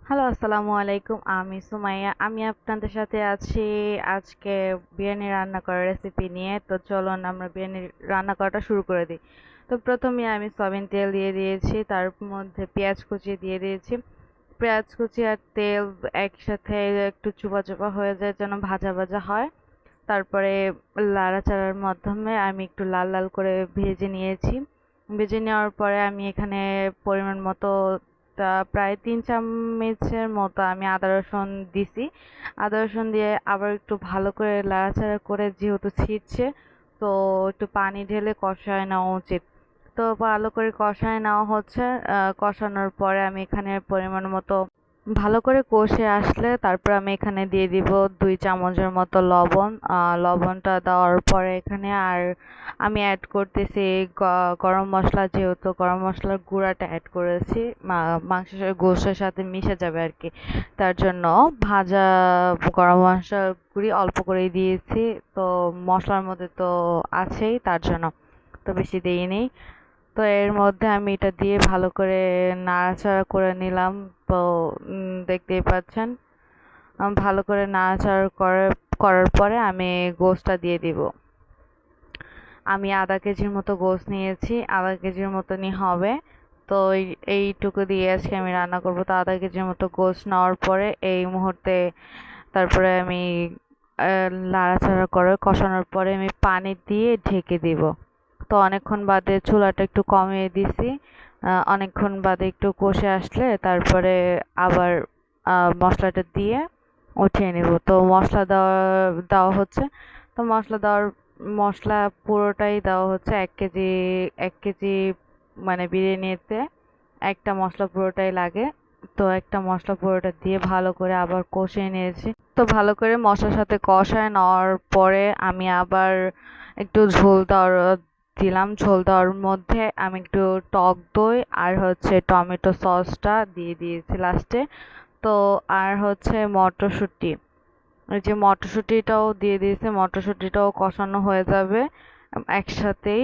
Hello, আসসালামু আলাইকুম। আমি সুমাইয়া। আমি আপনাদের সাথে আছি আজকে বিরিয়ানি রান্না করার রেসিপি নিয়ে। তো চলুন আমরা বিরিয়ানি রান্না করাটা শুরু করে দিই। তো প্রথমে আমি সয়াবিন তেল দিয়ে দিয়েছি, তার মধ্যে পেঁয়াজ কুচি দিয়ে দিয়েছি। পেঁয়াজ কুচি আর তেল একসাথে একটু চুপা চুপা হয়ে যায়, যেন ভাজা ভাজা হয়। তারপরে নাড়াচাড়ার মাধ্যমে আমি একটু লাল লাল করে ভেজে নিয়েছি। ভেজে নেওয়ার পরে আমি এখানে পরিমাণ মতো প্রায় 3 চামচের মতো আমি আদা রসুন দিছি। আদা রসুন দিয়ে আবার একটু ভালো করে নাড়াচাড়া করে, যেহেতু ছিটছে, তো একটু পানি ঢেলে কষায় নেওয়া উচিত। তো ভালো করে কষায় নেওয়া হচ্ছে। কষানোর পরে আমি এখানে পরিমাণ মতো ভালো করে কষে আসলে তারপর আমি এখানে দিয়ে দিব 2 চামচের মতো লবণ। লবণটা দেওয়ার পরে এখানে আর আমি অ্যাড করতেছি গরম মশলা, যেহেতু গরম মশলার গুঁড়াটা অ্যাড করেছি মাংসের গোশতের সাথে মিশে যাবে আর কি। তার জন্য ভাজা গরম মশলার গুঁড়ি অল্প করেই দিয়েছি। তো মশলার মধ্যে তো আছেই, তার জন্য তো বেশি দিইনি। তো এর মধ্যে আমি এটা দিয়ে ভালো করে নাড়াচাড়া করে নিলাম। তো দেখতেই পাচ্ছেন, ভালো করে নাড়াচাড়া করার পরে আমি গোশটা দিয়ে দিব। আমি আধা কেজির মতো গোশ নিয়েছি, আধা কেজির মতনই হবে। তো এইটুকু দিয়ে আজকে আমি রান্না করব। তো আধা কেজির মতো গোশ নেওয়ার পরে এই মুহূর্তে তারপরে আমি নাড়াচাড়া করে কষানোর পরে আমি পানি দিয়ে ঢেকে দিব। তো অনেকক্ষণ বাদে চুলাটা একটু কমিয়ে দিছি। অনেকক্ষণ বাদে একটু কষে আসলে তারপরে আবার মশলাটা দিয়ে উঠিয়ে নেব। তো মশলা দেওয়া হচ্ছে। তো মশলা পুরোটাই দেওয়া হচ্ছে। 1 কেজি 1 কেজি মানে বিরিয়ানিতে একটা মশলা পুরোটাই লাগে। তো একটা মশলা পুরোটা দিয়ে ভালো করে আবার কষিয়ে নিয়েছি। তো ভালো করে মশলার সাথে কষায় নেওয়ার পরে আমি আবার একটু দিলাম। ঝোল দেওয়ার মধ্যে আমি একটু টক দই আর হচ্ছে টমেটো সসটা দিয়ে দিয়েছি লাস্টে। তো আর হচ্ছে মটরশুঁটি, ওই যে মটরশুঁটিটাও দিয়ে দিয়েছি। মটরশুঁটিটাও কষানো হয়ে যাবে একসাথেই।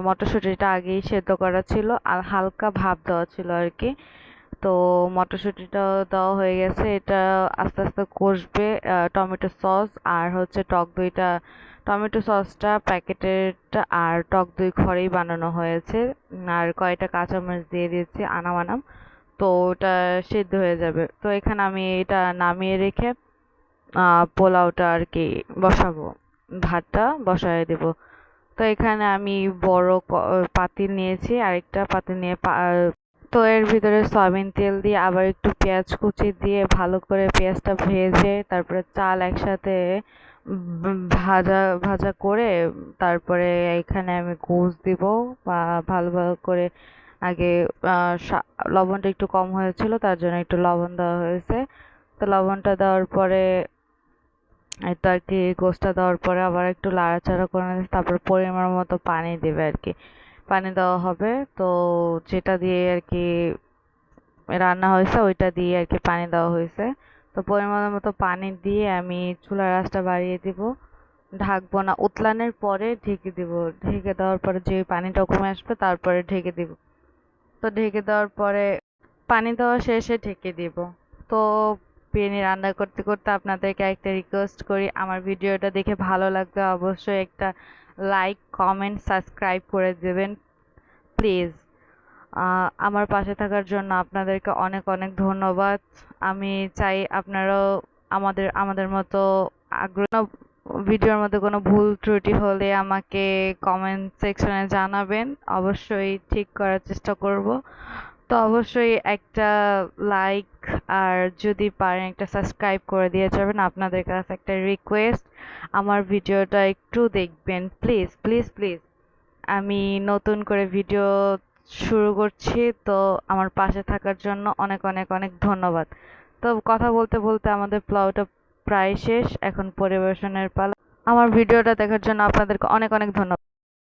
মটরশুঁটিটা আগেই সেদ্ধ করা ছিল আর হালকা ভাপ দেওয়া ছিল আর কি। তো মটরশুঁটিটাও দেওয়া হয়ে গেছে। এটা আস্তে আস্তে কষবে। টমেটো সস আর হচ্ছে টক দইটা, টমেটো সসটা প্যাকেটেরটা আর টক দই ঘরেই বানানো হয়েছে। আর কয়টা কাঁচামরিচ দিয়ে দিয়েছি আনাম আনাম। তো ওটা সেদ্ধ হয়ে যাবে। তো এখানে আমি এটা নামিয়ে রেখে পোলাওটা আর কি বসাবো, ভাতটা বসায় দেব। তো এখানে আমি বড় পাতিল নিয়েছি, আরেকটা পাতিল নিয়ে তো এর ভিতরে সয়াবিন তেল দিয়ে আবার একটু পেঁয়াজ কুচি দিয়ে ভালো করে পেঁয়াজটা ভেজে তারপরে চাল একসাথে ভাজা ভাজা করে তারপরে এখানে আমি গোশ দিব। বা ভালো ভালো করে আগে লবণটা একটু কম হয়েছিল, তার জন্য একটু লবণ দেওয়া হয়েছে। তো লবণটা দেওয়ার পরে এই তো আর কি গোশটা দেওয়ার পরে আবার একটু নাড়াচাড়া করে নিয়ে তারপর পরিমাণ মতো পানি দেবে আর কি। পানি দেওয়া হবে। তো যেটা দিয়ে আর কি রান্না হয়েছে ওইটা দিয়ে আর কি পানি দেওয়া হয়েছে। তো পরিমাণ মতো পানি দিয়ে আমি চুলার আঁচটা বাড়িয়ে দিব। ঢাকবো না, উতলানোর পরে ঢেকে দিব। ঢেকে দেওয়ার পরে যে পানিটা কমে আসবে তারপরে ঢেকে দিব। তো ঢেকে দেওয়ার পরে পানি দেওয়া শেষে ঢেকে দিব। তো বিরিয়ানি রান্না করতে করতে আপনাদেরকে একটা রিকোয়েস্ট করি, আমার ভিডিওটা দেখে ভালো লাগলে অবশ্যই একটা লাইক, কমেন্ট, সাবস্ক্রাইব করে দেবেন প্লিজ। আমার পাশে থাকার জন্য আপনাদেরকে অনেক অনেক ধন্যবাদ। আমি চাই আপনারাও আমাদের আমাদের মতো আগ্রহ। ভিডিওর মধ্যে কোনো ভুল ত্রুটি হলে আমাকে কমেন্ট সেকশনে জানাবেন, অবশ্যই ঠিক করার চেষ্টা করব। তো অবশ্যই একটা লাইক আর যদি পারেন একটা সাবস্ক্রাইব করে দিয়ে যাবেন। আপনাদের কাছে একটা রিকোয়েস্ট, আমার ভিডিওটা একটু দেখবেন প্লিজ প্লিজ প্লিজ। আমি নতুন করে ভিডিও শুরু করছি, তো আমার পাশে থাকার জন্য অনেক অনেক অনেক ধন্যবাদ। তো কথা বলতে বলতে আমাদের পোলাওটা প্রায় শেষ, এখন পরিবেশনের পালা। আমার ভিডিওটা দেখার জন্য আপনাদেরকে অনেক অনেক ধন্যবাদ।